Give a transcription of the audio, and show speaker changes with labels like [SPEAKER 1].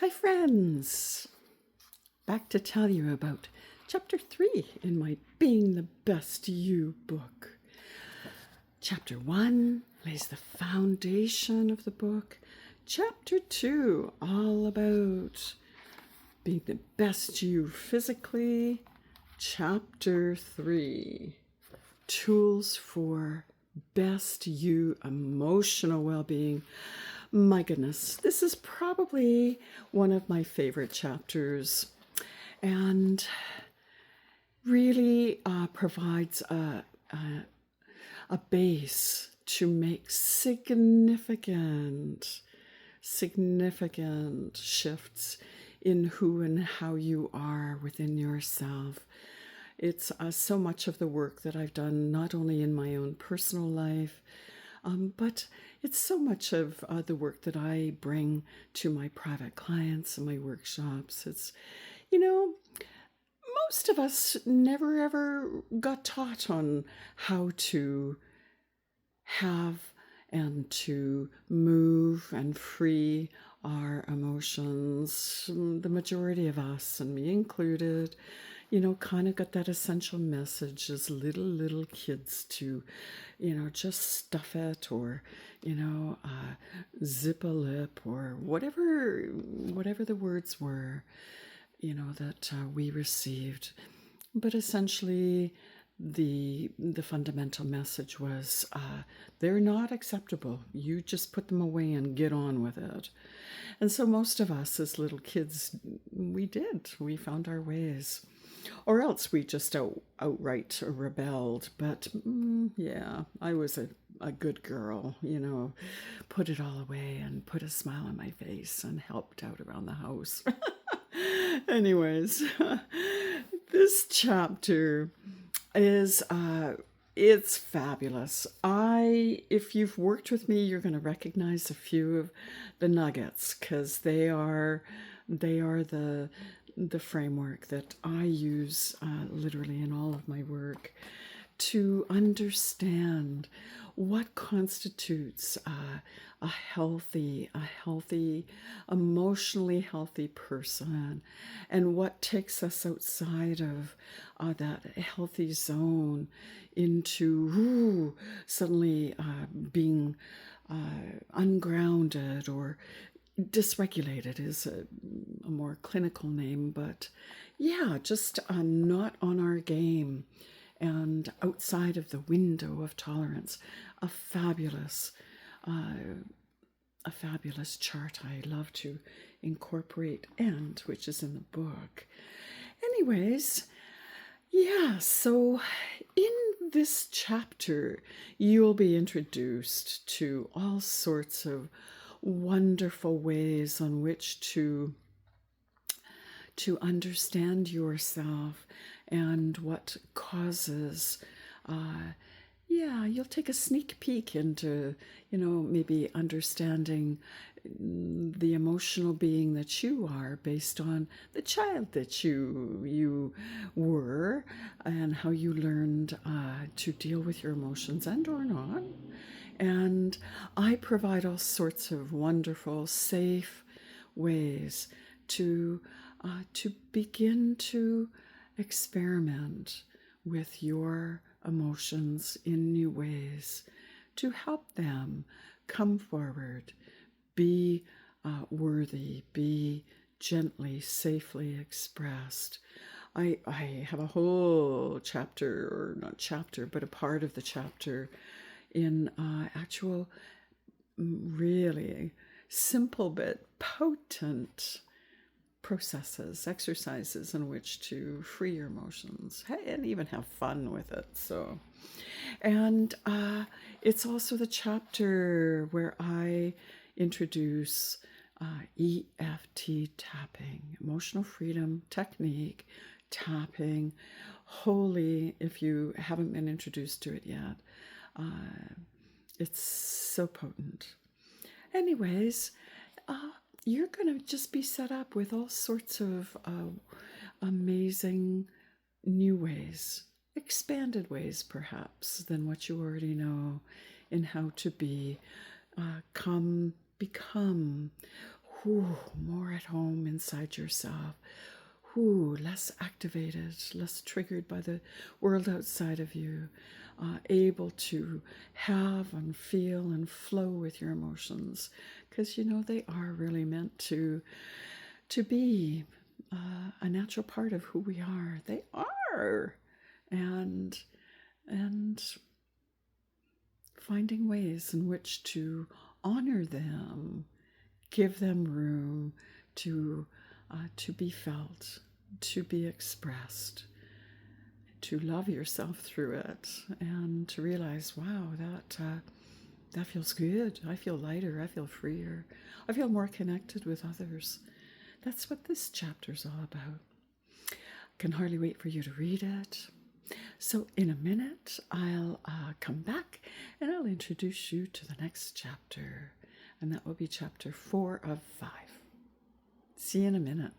[SPEAKER 1] Hi, friends! Back to tell you about Chapter 3 in my Being the Best You book. Chapter 1 lays the foundation of the book. Chapter 2, all about being the best you physically. Chapter 3, tools for best you emotional well-being. My goodness, this is probably one of my favorite chapters and really provides a base to make significant shifts in who and how you are within yourself. It's so much of the work that I've done, not only in my own personal life, but it's so much of the work that I bring to my private clients and my workshops. It's, most of us never ever got taught on how to have and to move and free our emotions. The majority of us, and me included, kind of got that essential message as little kids to, just stuff it or, zip a lip or whatever the words were, that we received. But essentially, the fundamental message was they're not acceptable. You just put them away and get on with it. And so most of us as little kids, we found our ways. Or else we just outright rebelled. But yeah, I was a good girl, put it all away and put a smile on my face and helped out around the house. Anyways, this chapter is it's fabulous. If you've worked with me, you're going to recognize a few of the nuggets because they are the framework that I use literally in all of my work to understand what constitutes a healthy, emotionally healthy person, and what takes us outside of that healthy zone into suddenly being ungrounded or dysregulated is a more clinical name, but yeah, just not on our game and outside of the window of tolerance. A fabulous chart I love to incorporate, and which is in the book. Anyways, yeah, so in this chapter, you'll be introduced to all sorts of wonderful ways on which to understand yourself and what causes you'll take a sneak peek into maybe understanding the emotional being that you are based on the child that you were and how you learned to deal with your emotions and or not. And I provide all sorts of wonderful, safe ways to begin to experiment with your emotions in new ways, to help them come forward, be worthy, be gently, safely expressed. I have a whole chapter, or not chapter, but a part of the chapter in actual really simple but potent processes, exercises in which to free your emotions and even have fun with it. So, and it's also the chapter where I introduce EFT tapping, emotional freedom technique, tapping. Holy, if you haven't been introduced to it yet, it's so potent. Anyways, you're going to just be set up with all sorts of amazing new ways, expanded ways perhaps than what you already know in how to become more at home inside yourself. Less activated, less triggered by the world outside of you, able to have and feel and flow with your emotions, because they are really meant to be a natural part of who we are. They are, and finding ways in which to honor them, give them room to be felt, to be expressed, to love yourself through it, and to realize, wow, that feels good. I feel lighter. I feel freer. I feel more connected with others. That's what this chapter's all about. Can hardly wait for you to read it. So in a minute, I'll come back and I'll introduce you to the next chapter. And that will be chapter 4 of 5. See you in a minute.